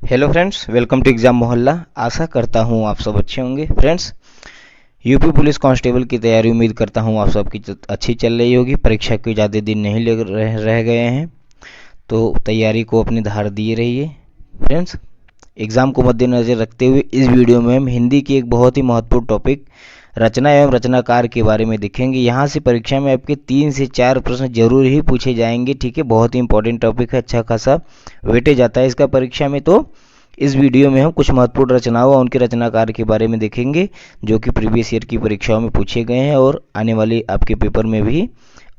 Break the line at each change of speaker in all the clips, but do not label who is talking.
Hello friends, welcome to exam Mohalla. आशा करता हूँ आप सब अच्छे होंगे। फ्रेंड्स, यूपी पुलिस कांस्टेबल की तैयारी उम्मीद करता हूँ आप सबकी अच्छी चल रही होगी। परीक्षा के ज़्यादा दिन नहीं रह गए हैं, तो तैयारी को अपनी धार दिए रहिए। फ्रेंड्स, एग्ज़ाम को मद्देनज़र रखते हुए इस वीडियो में हम हिंदी की एक बहुत ही महत्वपूर्ण टॉपिक रचना एवं रचनाकार के बारे में देखेंगे। यहाँ से परीक्षा में आपके 3 से 4 प्रश्न जरूर ही पूछे जाएंगे। ठीक है, बहुत ही इंपॉर्टेंट टॉपिक है, अच्छा खासा वेटेज जाता है इसका परीक्षा में। तो इस वीडियो में हम कुछ महत्वपूर्ण रचनाओं और उनके रचनाकार के बारे में देखेंगे, जो कि प्रीवियस ईयर की परीक्षाओं में पूछे गए हैं और आने वाले आपके पेपर में भी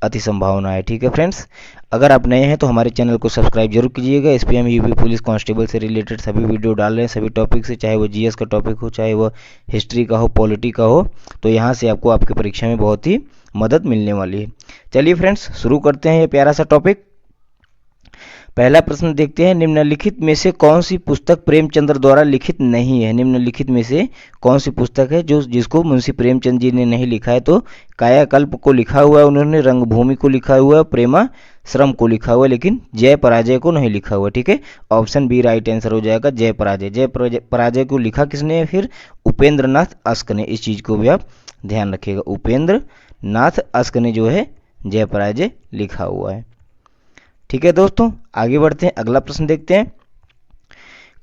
अति संभावना है। ठीक है फ्रेंड्स, अगर आप नए हैं तो हमारे चैनल को सब्सक्राइब जरूर कीजिएगा। इस पर हम यूपी पुलिस कांस्टेबल से रिलेटेड सभी वीडियो डाल रहे हैं, सभी टॉपिक से, चाहे वो जीएस का टॉपिक हो, चाहे वो हिस्ट्री का हो, पॉलिटी का हो। तो यहाँ से आपको आपकी परीक्षा में बहुत ही मदद मिलने वाली है। चलिए फ्रेंड्स, शुरू करते हैं ये प्यारा सा टॉपिक। पहला प्रश्न देखते हैं, निम्नलिखित में से कौन सी पुस्तक प्रेमचंद्र द्वारा लिखित नहीं है। निम्नलिखित में से कौन सी पुस्तक है जिसको मुंशी प्रेमचंद जी ने नहीं लिखा है। तो कायाकल्प को लिखा हुआ है उन्होंने, रंगभूमि को लिखा हुआ है, प्रेमा श्रम को लिखा हुआ है, लेकिन जय पराजय को नहीं लिखा हुआ। ठीक है, ऑप्शन बी राइट आंसर हो जाएगा, जय पराजय। पराजय को लिखा किसने? फिर उपेंद्र नाथ अस्क ने। इस चीज को भी आप ध्यान रखिएगा, उपेंद्र नाथ अस्क ने जो है जय पराजय लिखा हुआ है। ठीक है दोस्तों, आगे बढ़ते हैं, अगला प्रश्न देखते हैं।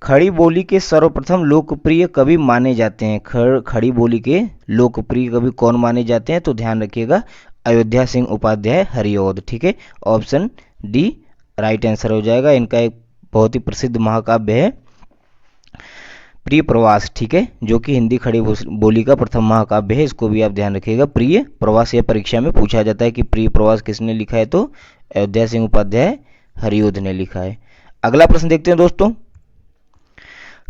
खड़ी बोली के सर्वप्रथम लोकप्रिय कवि माने जाते हैं। खड़ी बोली के लोकप्रिय कवि कौन माने जाते हैं? तो ध्यान रखिएगा, अयोध्या सिंह उपाध्याय हरिऔध। ठीक है, ऑप्शन डी राइट आंसर हो जाएगा। इनका एक बहुत ही प्रसिद्ध महाकाव्य है प्रिय प्रवास। ठीक है, जो कि हिंदी खड़ी बोली का प्रथम महाकाव्य है। इसको भी आप ध्यान रखिएगा, प्रिय प्रवास। यह परीक्षा में पूछा जाता है कि प्रिय प्रवास किसने लिखा है? तो अयोध्या सिंह उपाध्याय हरिऔध ने लिखा है। अगला प्रश्न देखते हैं दोस्तों,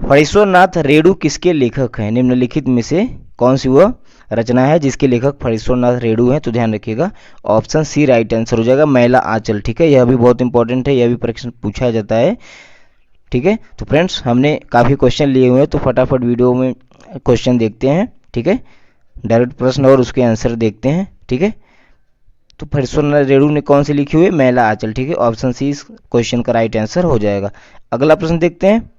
फणीश्वरनाथ रेणु किसके लेखक हैं? निम्नलिखित में से कौन सी वह रचना है जिसके लेखक फणीश्वरनाथ रेणु हैं? तो ध्यान रखिएगा, ऑप्शन सी राइट आंसर हो जाएगा, मैला आंचल। ठीक है, यह भी बहुत इंपॉर्टेंट है, यह भी परीक्षा पूछा जाता है। ठीक है, तो फ्रेंड्स हमने काफ़ी क्वेश्चन लिए हुए हैं, तो फटाफट वीडियो में क्वेश्चन देखते हैं। ठीक है, डायरेक्ट प्रश्न और उसके आंसर देखते हैं। ठीक है, तो फणीश्वरनाथ रेणु ने कौन सी लिखी हुई है? मैला आंचल। ठीक है, ऑप्शन सी इस क्वेश्चन का राइट आंसर हो जाएगा। अगला प्रश्न देखते हैं,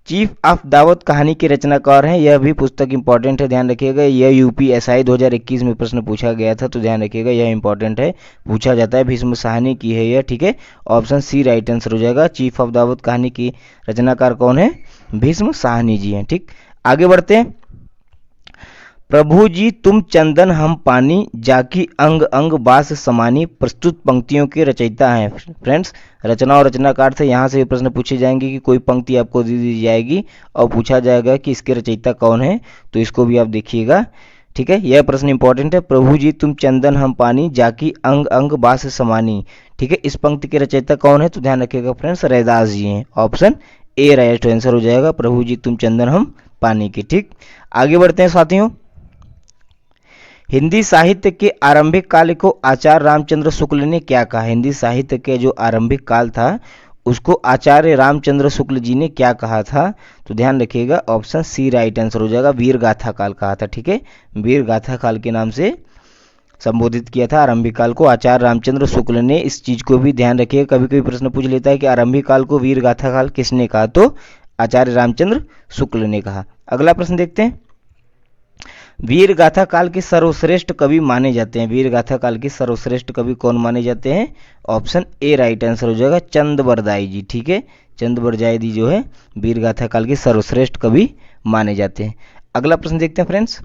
चीफ ऑफ दावत कहानी के रचनाकार हैं। यह भी पुस्तक इंपॉर्टेंट है, ध्यान रखिएगा। यह यूपीएसआई 2021 में प्रश्न पूछा गया था, तो ध्यान रखिएगा, यह इंपॉर्टेंट है, पूछा जाता है। भीष्म साहनी की है यह। ठीक है, ऑप्शन सी राइट आंसर हो जाएगा। चीफ ऑफ दावत कहानी की रचनाकार कौन है? भीष्म साहनी जी हैं। ठीक, आगे बढ़ते हैं। प्रभु जी तुम चंदन हम पानी, जाकी अंग अंग बास समानी, प्रस्तुत पंक्तियों के रचयिता हैं। फ्रेंड्स, रचना और रचनाकार से यहाँ से भी प्रश्न पूछे जाएंगे कि कोई पंक्ति आपको दे दी जाएगी और पूछा जाएगा कि इसके रचयिता कौन है, तो इसको भी आप देखिएगा। ठीक है, यह प्रश्न इंपॉर्टेंट है, प्रभु जी तुम चंदन हम पानी, जाकी अंग अंग बास समानी। ठीक है, इस पंक्ति के रचयिता कौन है? तो ध्यान रखिएगा फ्रेंड्स, रैदास जी हैं। ऑप्शन ए राइट आंसर हो जाएगा, प्रभु जी तुम चंदन हम पानी के। ठीक, आगे बढ़ते हैं साथियों। हिंदी साहित्य के आरंभिक काल को आचार्य रामचंद्र शुक्ल ने क्या कहा? हिंदी साहित्य के जो आरंभिक काल था उसको आचार्य रामचंद्र शुक्ल जी ने क्या कहा था? तो ध्यान रखिएगा, ऑप्शन सी राइट आंसर हो जाएगा, वीर गाथा काल कहा था। ठीक है, वीर गाथा काल के नाम से संबोधित किया था आरंभिक काल को आचार्य रामचंद्र शुक्ल ने। इस चीज को भी ध्यान रखिएगा, कभी कभी प्रश्न पूछ लेता है कि आरंभिक काल को वीर गाथा काल किसने कहा? तो आचार्य रामचंद्र शुक्ल ने कहा। अगला प्रश्न देखते हैं, वीर गाथा काल के सर्वश्रेष्ठ कवि माने जाते हैं। वीर गाथा काल के सर्वश्रेष्ठ कवि कौन माने जाते हैं? ऑप्शन ए राइट आंसर हो जाएगा, चंद बरदाई जी। ठीक है, चंद बरदाई जी जो है वीर गाथा काल के सर्वश्रेष्ठ कवि माने जाते हैं। अगला प्रश्न देखते हैं फ्रेंड्स,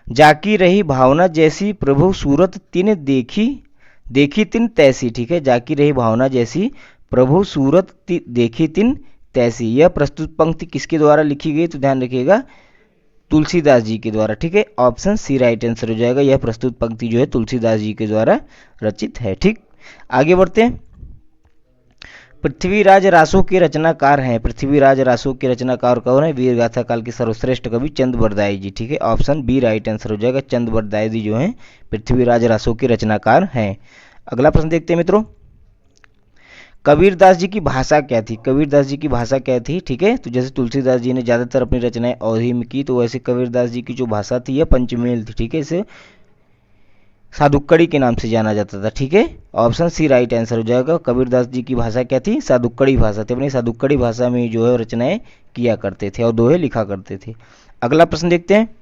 जाकी रही भावना जैसी, प्रभु सूरत तिन देखी, देखी तिन तैसी। ठीक है, जाकी रही भावना जैसी, प्रभु सूरत देखी तिन तैसी। यह प्रस्तुत पंक्ति किसके द्वारा लिखी गई? तो ध्यान रखिएगा, तुलसीदास जी के द्वारा। ठीक है, ऑप्शन सी राइट आंसर हो जाएगा, यह प्रस्तुत पंक्ति जो है तुलसीदास जी के द्वारा रचित है। ठीक, आगे बढ़ते हैं। पृथ्वीराज रासो के रचनाकार हैं। पृथ्वीराज रासो के रचनाकार कौन है? वीर गाथा काल के सर्वश्रेष्ठ कवि चंद बरदाई जी। ठीक है, ऑप्शन बी राइट आंसर हो जाएगा, चंद बरदाई जी जो है पृथ्वीराज रासो के रचनाकार हैं। अगला प्रश्न देखते हैं मित्रों, कबीरदास जी की भाषा क्या थी? कबीरदास जी की भाषा क्या थी? ठीक है, तो जैसे तुलसीदास जी ने ज़्यादातर अपनी रचनाएं अवधी में की, तो वैसे कबीरदास जी की जो भाषा थी यह पंचमेल थी। ठीक है, इसे सादुक्कड़ी के नाम से जाना जाता था। ठीक है, ऑप्शन सी राइट आंसर हो जाएगा। कबीरदास जी की भाषा क्या थी? सादुक्कड़ी भाषा थी। अपनी सादुक्कड़ी भाषा में जो है रचनाएं किया करते थे और दोहे लिखा करते थे। अगला प्रश्न देखते हैं।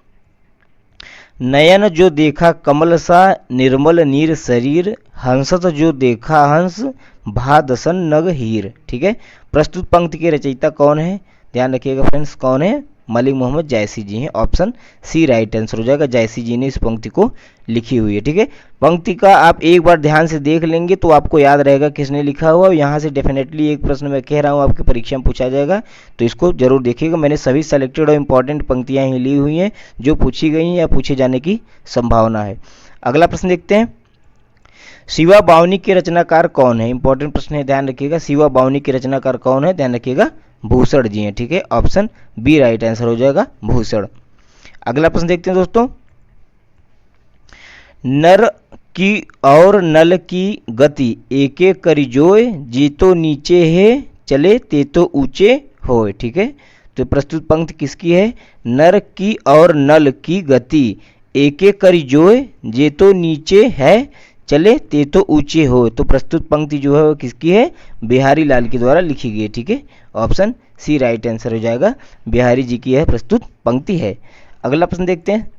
नयन जो देखा कमल सा निर्मल नीर शरीर, हंसत जो देखा हंस भा दसन नग हीर। ठीक है, प्रस्तुत पंक्ति के रचयिता कौन है? ध्यान रखिएगा फ्रेंड्स, कौन है? मलिक मोहम्मद जायसी जी हैं। ऑप्शन सी राइट आंसर हो जाएगा। जायसी जी ने इस पंक्ति को लिखी हुई है। ठीक है, पंक्ति का आप एक बार ध्यान से देख लेंगे तो आपको याद रहेगा किसने लिखा हुआ। यहाँ से डेफिनेटली एक प्रश्न मैं कह रहा हूँ आपकी परीक्षा में पूछा जाएगा, तो इसको जरूर देखिएगा। मैंने सभी सेलेक्टेड और इंपॉर्टेंट पंक्तियाँ ही ली हुई हैं जो पूछी गई हैं या पूछे जाने की संभावना है। अगला प्रश्न देखते हैं। शिवा बावनी के रचनाकार कौन है? इंपॉर्टेंट प्रश्न है, ध्यान रखिएगा। शिवा बावनी के रचनाकार कौन है? ध्यान रखिएगा, भूषण जी हैं। ठीक है, ऑप्शन बी राइट आंसर हो जाएगा, भूषण। अगला प्रश्न देखते हैं दोस्तों। नर की और नल की गति एक एक करी जोय, जी तो नीचे है चले ते तो ऊंचे होए। ठीक है, तो प्रस्तुत पंक्ति किसकी है? नर की और नल की गति एक एक करी जोय, जे तो नीचे है चले ते तो ऊंचे हो। तो प्रस्तुत पंक्ति जो है वो किसकी है? बिहारी लाल के द्वारा लिखी गई है। ठीक है, ऑप्शन सी राइट आंसर हो जाएगा, बिहारी जी की यह प्रस्तुत पंक्ति है। अगला प्रश्न देखते हैं।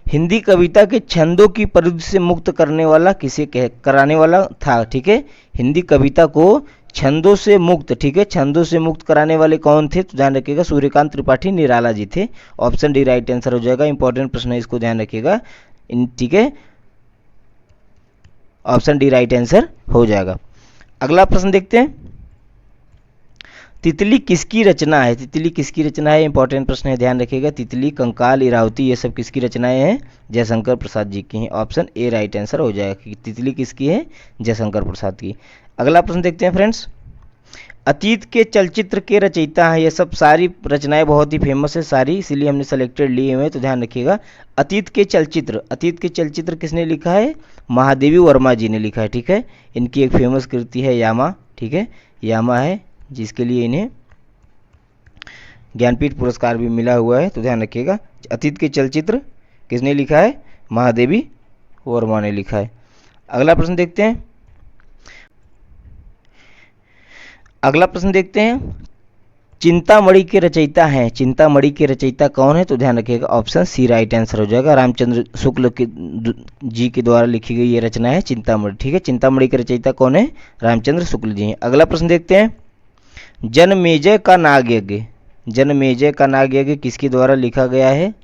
हिंदी कविता के छंदों की परिधि से मुक्त करने वाला किसे कराने वाला था? ठीक है, हिंदी कविता को छंदों से मुक्त, ठीक है, छंदों से मुक्त कराने वाले कौन थे? तो ध्यान रखिएगा, सूर्यकांत त्रिपाठी निराला जी थे। ऑप्शन डी राइट आंसर हो जाएगा। इंपॉर्टेंट प्रश्न है, इसको ध्यान रखिएगा। ठीक है, ऑप्शन डी राइट आंसर हो जाएगा। अगला प्रश्न देखते हैं। तितली किसकी रचना है? तितली किसकी रचना है? इंपॉर्टेंट प्रश्न है, ध्यान रखिएगा। तितली, कंकाल, इरावती, ये सब किसकी रचनाएं हैं? जयशंकर प्रसाद जी की हैं। ऑप्शन ए राइट आंसर हो जाएगा कि तितली किसकी है? जयशंकर प्रसाद की। अगला प्रश्न देखते हैं फ्रेंड्स। अतीत के चलचित्र के रचयिता हैं। ये सब सारी रचनाएं बहुत ही फेमस है सारी, इसीलिए हमने सेलेक्टेड लिए हुए हैं, तो ध्यान रखिएगा। अतीत के चलचित्र किसने लिखा है? महादेवी वर्मा जी ने लिखा है। ठीक है, इनकी एक फेमस कृति है यामा। ठीक है, यामा है जिसके लिए इन्हें ज्ञानपीठ पुरस्कार भी मिला हुआ है, तो ध्यान रखिएगा। अतीत के चलचित्र किसने लिखा है? महादेवी वर्मा ने लिखा है। अगला प्रश्न देखते हैं। चिंतामणि के रचयिता हैं। चिंतामणि के रचयिता कौन है? तो ध्यान रखिएगा, ऑप्शन सी राइट आंसर हो जाएगा। रामचंद्र शुक्ल जी के द्वारा लिखी गई ये रचना है चिंतामणि। ठीक है, चिंतामणि के रचयिता कौन है? रामचंद्र शुक्ल जी हैं। अगला प्रश्न देखते हैं। जनमेजय का नाग यज्ञ किसके द्वारा लिखा गया है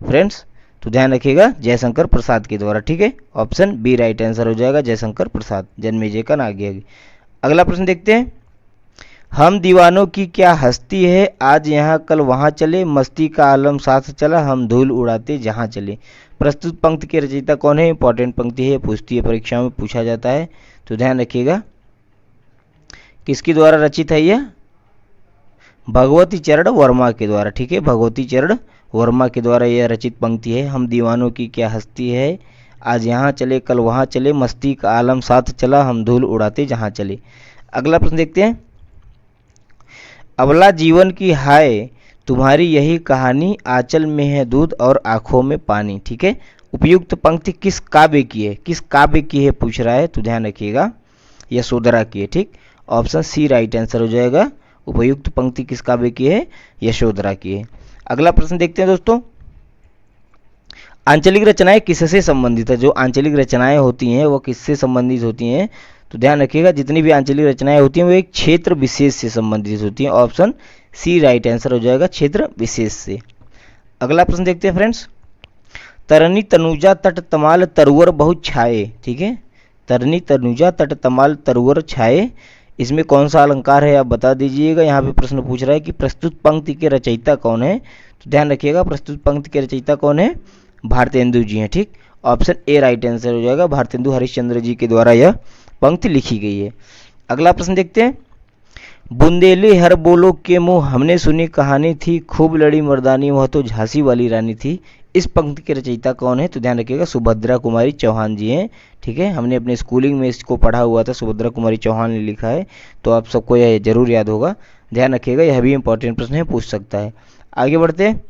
फ्रेंड्स? तो ध्यान रखिएगा, जयशंकर प्रसाद के द्वारा। ठीक है, ऑप्शन बी राइट आंसर हो जाएगा, जयशंकर प्रसाद, जनमेजय का नाग यज्ञ। अगला प्रश्न देखते हैं। हम दीवानों की क्या हस्ती है, आज यहाँ कल वहाँ चले, मस्ती का आलम साथ चला, हम धूल उड़ाते जहाँ चले। प्रस्तुत पंक्ति के रचयिता कौन है? इंपॉर्टेंट पंक्ति है, पूछती है परीक्षाओं में, पूछा जाता है, तो ध्यान रखिएगा। किसके द्वारा रचित है यह? भगवती चरण वर्मा के द्वारा। ठीक है, भगवती चरण वर्मा के द्वारा यह रचित पंक्ति है। हम दीवानों की क्या हस्ती है, आज यहाँ चले कल वहाँ चले, मस्ती का आलम साथ चला, हम धूल उड़ाते जहाँ चले। अगला प्रश्न देखते हैं। अबला जीवन की हाय तुम्हारी यही कहानी, आंचल में है दूध और आंखों में पानी। ठीक है, उपयुक्त पंक्ति किस काव्य की है? किस काव्य की है पूछ रहा है, तो ध्यान रखिएगा, यशोधरा की है। ठीक, ऑप्शन सी राइट आंसर हो जाएगा। उपयुक्त पंक्ति किस काव्य की है? यशोधरा की है। अगला प्रश्न देखते हैं दोस्तों। आंचलिक रचनाएं किससे संबंधित है? जो आंचलिक रचनाएं होती हैं वो किससे संबंधित होती हैं? तो ध्यान रखिएगा, जितनी भी आंचलिक रचनाएं होती हैं वो एक क्षेत्र विशेष से संबंधित होती हैं। ऑप्शन सी राइट आंसर हो जाएगा, क्षेत्र विशेष से। अगला प्रश्न देखते हैं फ्रेंड्स। तरनी तनुजा तट तमाल तरुवर बहुत छाए। ठीक है, तरनी तनुजा तट तमाल तरुवर छाए, इसमें कौन सा अलंकार है आप बता दीजिएगा। यहाँ पे प्रश्न पूछ रहा है कि प्रस्तुत पंक्ति के रचयिता कौन है? तो ध्यान रखिएगा, प्रस्तुत पंक्ति के रचयिता कौन है? भारतेंदु जी हैं। ठीक, ऑप्शन ए राइट आंसर हो जाएगा, भारतेंदु हरिश्चंद्र जी के द्वारा यह पंक्ति लिखी गई है। अगला प्रश्न देखते हैं। बुंदेली हर बोलो के मुंह, हमने सुनी कहानी थी, खूब लड़ी मर्दानी, वह तो झांसी वाली रानी थी। इस पंक्ति के रचयिता कौन है? तो ध्यान रखिएगा, सुभद्रा कुमारी चौहान जी हैं। ठीक है, हमने अपने स्कूलिंग में इसको पढ़ा हुआ था, सुभद्रा कुमारी चौहान ने लिखा है, तो आप सबको यह जरूर याद होगा। ध्यान रखिएगा, यह भी इंपॉर्टेंट प्रश्न है, पूछ सकता है। आगे बढ़ते हैं।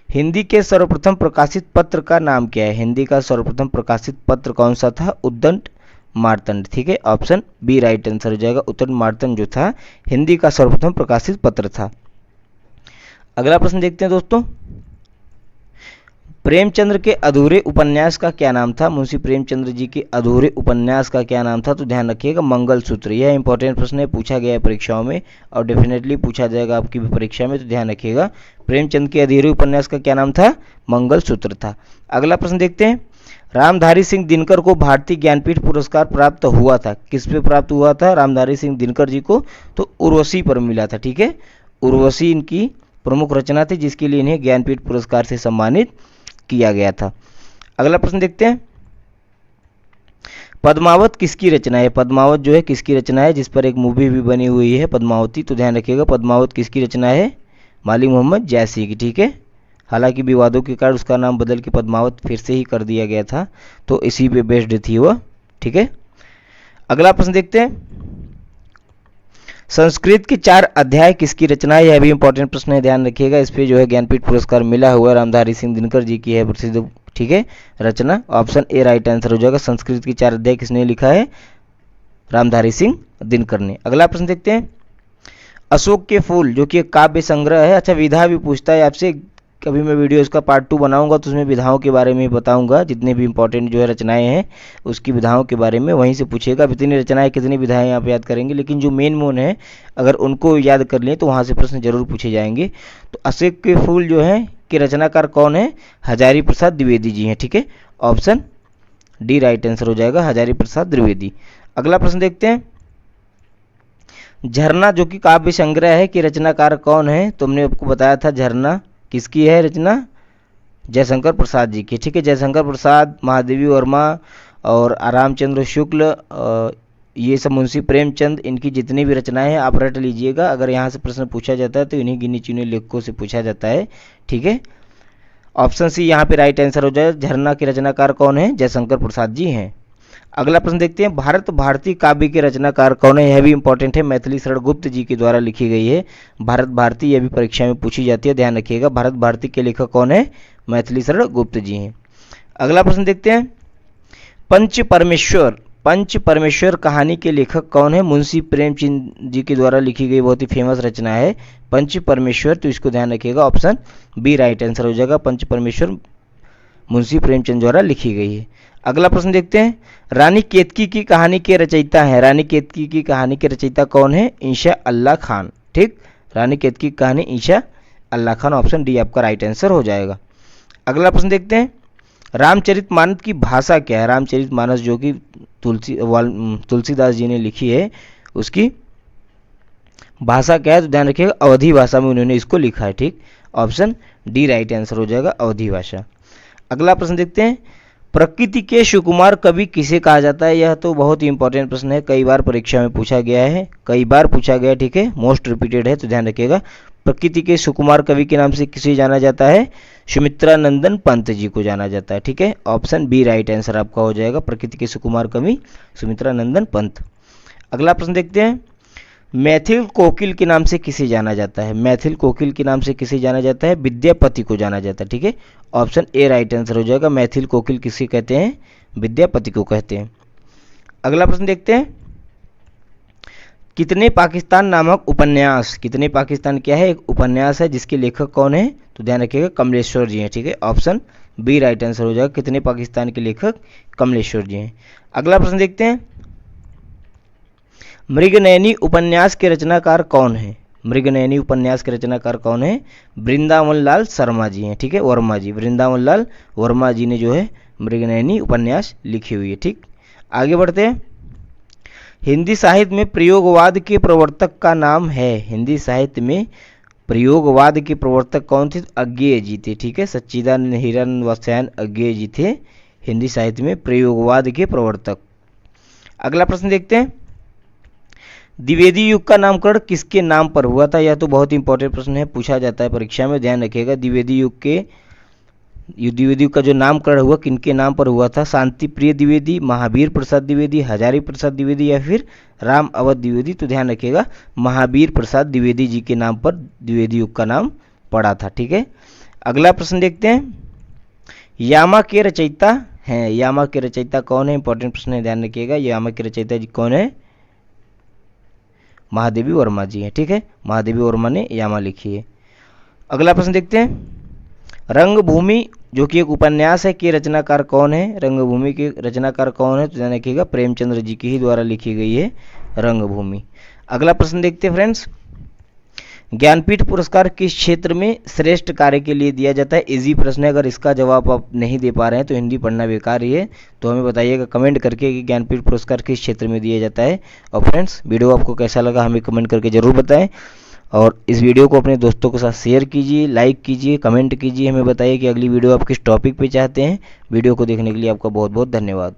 हिंदी के सर्वप्रथम प्रकाशित पत्र का नाम क्या है? हिंदी का सर्वप्रथम प्रकाशित पत्र कौन सा था? उद्दंड मार्तंड। ठीक है, ऑप्शन बी राइट आंसर हो जाएगा। उद्दंड मार्तंड जो था हिंदी का सर्वप्रथम प्रकाशित पत्र था। अगला प्रश्न देखते हैं दोस्तों, प्रेमचंद्र के अधूरे उपन्यास का क्या नाम था? मुंशी प्रेमचंद्र जी के अधूरे उपन्यास का क्या नाम था? तो ध्यान रखिएगा मंगलसूत्र। यह इंपॉर्टेंट प्रश्न है, पूछा गया है परीक्षाओं में और डेफिनेटली पूछा जाएगा आपकी भी परीक्षा में, तो ध्यान रखिएगा। प्रेमचंद के अधूरे उपन्यास का क्या नाम था? मंगलसूत्र था। अगला प्रश्न देखते हैं, रामधारी सिंह दिनकर को भारतीय ज्ञानपीठ पुरस्कार प्राप्त हुआ था, किस पे प्राप्त हुआ था रामधारी सिंह दिनकर जी को? तो उर्वशी पर मिला था। ठीक है, उर्वशी इनकी प्रमुख रचना थी जिसके लिए इन्हें ज्ञानपीठ पुरस्कार से सम्मानित किया गया था। अगला प्रश्न देखते हैं, पद्मावत किसकी रचना है? पद्मावत जो है किसकी रचना है, जिस पर एक मूवी भी बनी हुई है पद्मावती, तो ध्यान रखिएगा पद्मावत किसकी रचना है? मालिक मोहम्मद जैसी की। ठीक है, हालांकि विवादों के कारण उसका नाम बदल के पद्मावत फिर से ही कर दिया गया था, तो इसी पे बेस्ड थी वह। ठीक है, अगला प्रश्न देखते हैं, संस्कृत के 4 अध्याय किसकी रचना है? यह भी इंपॉर्टेंट प्रश्न है, ध्यान रखिएगा। इस पे जो है ज्ञानपीठ पुरस्कार मिला हुआ रामधारी सिंह दिनकर जी की है प्रसिद्ध, ठीक है, रचना। ऑप्शन ए राइट आंसर हो जाएगा। संस्कृत के 4 अध्याय किसने लिखा है? रामधारी सिंह दिनकर ने। अगला प्रश्न देखते हैं, अशोक के फूल जो कि एक काव्य संग्रह है, अच्छा विधा भी पूछता है आपसे, कभी मैं वीडियो इसका पार्ट 2 बनाऊंगा तो उसमें विधाओं के बारे में बताऊंगा, जितने भी इंपॉर्टेंट जो है रचनाएं हैं उसकी विधाओं के बारे में वहीं से पूछेगा। कितनी रचनाएं कितनी विधाएं यहाँ पे याद करेंगे, लेकिन जो मेन मोन है अगर उनको याद कर लें तो वहाँ से प्रश्न जरूर पूछे जाएंगे। तो अशोक के फूल जो है के रचनाकार कौन है? हजारी प्रसाद द्विवेदी जी हैं। ठीक है, ऑप्शन डी राइट आंसर हो जाएगा, हजारी प्रसाद द्विवेदी। अगला प्रश्न देखते हैं, झरना जो कि काव्य संग्रह है कि रचनाकार कौन है? तो हमने आपको बताया था झरना किसकी है रचना? जयशंकर प्रसाद जी की। ठीक है, जयशंकर प्रसाद, महादेवी वर्मा और रामचंद्र शुक्ल, ये सब मुंशी प्रेमचंद, इनकी जितनी भी रचनाएं हैं आप रट लीजिएगा। अगर यहाँ से प्रश्न पूछा जाता है तो इन्हीं गिने चुने लेखकों से पूछा जाता है। ठीक है, ऑप्शन सी यहाँ पे राइट आंसर हो जाए। झरना के रचनाकार कौन है? जयशंकर प्रसाद जी हैं। अगला प्रश्न देखते हैं, भारत भारती काव्य के रचनाकार कौन है? यह भी इंपॉर्टेंट है, मैथिली शरण गुप्त जी के द्वारा लिखी गई है भारत भारती। यह भी परीक्षा में पूछी जाती है, ध्यान रखिएगा। भारत भारती के लेखक कौन है? मैथिली शरण गुप्त जी हैं। अगला प्रश्न देखते हैं, पंच परमेश्वर, पंच परमेश्वर कहानी के लेखक कौन है? मुंशी प्रेमचंद जी के द्वारा लिखी गई बहुत ही फेमस रचना है पंच परमेश्वर, तो इसको ध्यान रखिएगा। ऑप्शन बी राइट आंसर हो जाएगा, पंच परमेश्वर मुंशी प्रेमचंद द्वारा लिखी गई है। अगला प्रश्न देखते हैं, रानी केतकी की कहानी के रचयिता हैं? रानी केतकी की कहानी के रचयिता कौन है? ईशा अल्लाह खान। ठीक, रानी केतकी की कहानी ईशा अल्लाह खान, ऑप्शन डी आपका राइट आंसर हो जाएगा। अगला प्रश्न देखते हैं, रामचरितमानस की भाषा क्या है? रामचरितमानस जो कि तुलसीदास जी ने लिखी है उसकी भाषा क्या है? तो ध्यान रखिएगा अवधी भाषा में उन्होंने इसको लिखा है। ठीक, ऑप्शन डी राइट आंसर हो जाएगा, अवधी भाषा। अगला प्रश्न देखते हैं, प्रकृति के सुकुमार कवि किसे कहा जाता है? यह तो बहुत ही इंपॉर्टेंट प्रश्न है, कई बार परीक्षा में पूछा गया है, कई बार पूछा गया। ठीक है, मोस्ट रिपीटेड है, तो ध्यान रखिएगा। प्रकृति के सुकुमार कवि के नाम से किसे जाना जाता है? सुमित्रा नंदन पंत जी को जाना जाता है। ठीक है, ऑप्शन बी राइट आंसर आपका हो जाएगा, प्रकृति के सुकुमार कवि सुमित्रा नंदन पंत। अगला प्रश्न देखते हैं, मैथिल कोकिल के नाम से किसे जाना जाता है? मैथिल कोकिल के नाम से किसे जाना जाता है? विद्यापति को जाना जाता है। ठीक है, ऑप्शन ए राइट आंसर हो जाएगा, मैथिल कोकिल किसे कहते हैं? विद्यापति को कहते हैं। अगला प्रश्न देखते हैं, कितने पाकिस्तान नामक उपन्यास, कितने पाकिस्तान क्या है? एक उपन्यास है जिसके लेखक कौन है? तो ध्यान रखिएगा कमलेश्वर जी हैं। ठीक है, ऑप्शन बी राइट आंसर हो जाएगा, कितने पाकिस्तान के लेखक कमलेश्वर जी हैं। अगला प्रश्न देखते हैं, मृगनयनी उपन्यास के रचनाकार कौन है? मृगनयनी उपन्यास के रचनाकार कौन है? वृंदावन लाल शर्मा जी हैं। ठीक है, वर्मा जी, वृंदावन लाल वर्मा जी ने जो है मृगनयनी उपन्यास लिखी हुई है। ठीक, आगे बढ़ते हैं, हिंदी साहित्य में प्रयोगवाद के प्रवर्तक का नाम है? हिंदी साहित्य में प्रयोगवाद के प्रवर्तक कौन थे? अज्ञेय जी थे। ठीक है, सच्चिदानंद हिरन वसैन अज्ञेय जी थे हिंदी साहित्य में प्रयोगवाद के प्रवर्तक। अगला प्रश्न देखते हैं, द्विवेदी युग का नामकरण किसके नाम पर हुआ था? यह तो बहुत इंपॉर्टेंट प्रश्न है, पूछा जाता है परीक्षा में, ध्यान रखिएगा। द्विवेदी युग का जो नामकरण हुआ किनके नाम पर हुआ था? शांति प्रिय द्विवेदी, महावीर प्रसाद द्विवेदी, हजारी प्रसाद द्विवेदी या फिर राम अवध द्विवेदी? तो ध्यान रखिएगा महावीर प्रसाद द्विवेदी जी के नाम पर द्विवेदी युग का नाम पड़ा था। ठीक है, अगला प्रश्न देखते हैं, यामा के रचयिता हैं, यामा के रचयिता कौन है? इंपॉर्टेंट प्रश्न है, ध्यान रखिएगा। यामा के रचयिता जी कौन है? महादेवी वर्मा जी हैं, ठीक है। महादेवी वर्मा ने यामा लिखी है। अगला प्रश्न देखते हैं, रंगभूमि जो कि एक उपन्यास है, के रचनाकार कौन है? रंगभूमि के रचनाकार कौन है? तो ध्यान रखिएगा, प्रेमचंद्र जी की ही द्वारा लिखी गई है रंगभूमि। अगला प्रश्न देखते हैं फ्रेंड्स, ज्ञानपीठ पुरस्कार किस क्षेत्र में श्रेष्ठ कार्य के लिए दिया जाता है? इजी प्रश्न है, अगर इसका जवाब आप नहीं दे पा रहे हैं तो हिंदी पढ़ना बेकार ही है। तो हमें बताइएगा कमेंट करके कि ज्ञानपीठ पुरस्कार किस क्षेत्र में दिया जाता है। और फ्रेंड्स, वीडियो आपको कैसा लगा हमें कमेंट करके ज़रूर बताएं, और इस वीडियो को अपने दोस्तों के साथ शेयर कीजिए, लाइक कीजिए, कमेंट कीजिए, हमें बताइए कि अगली वीडियो आप किस टॉपिक पे चाहते हैं। वीडियो को देखने के लिए आपका बहुत बहुत धन्यवाद।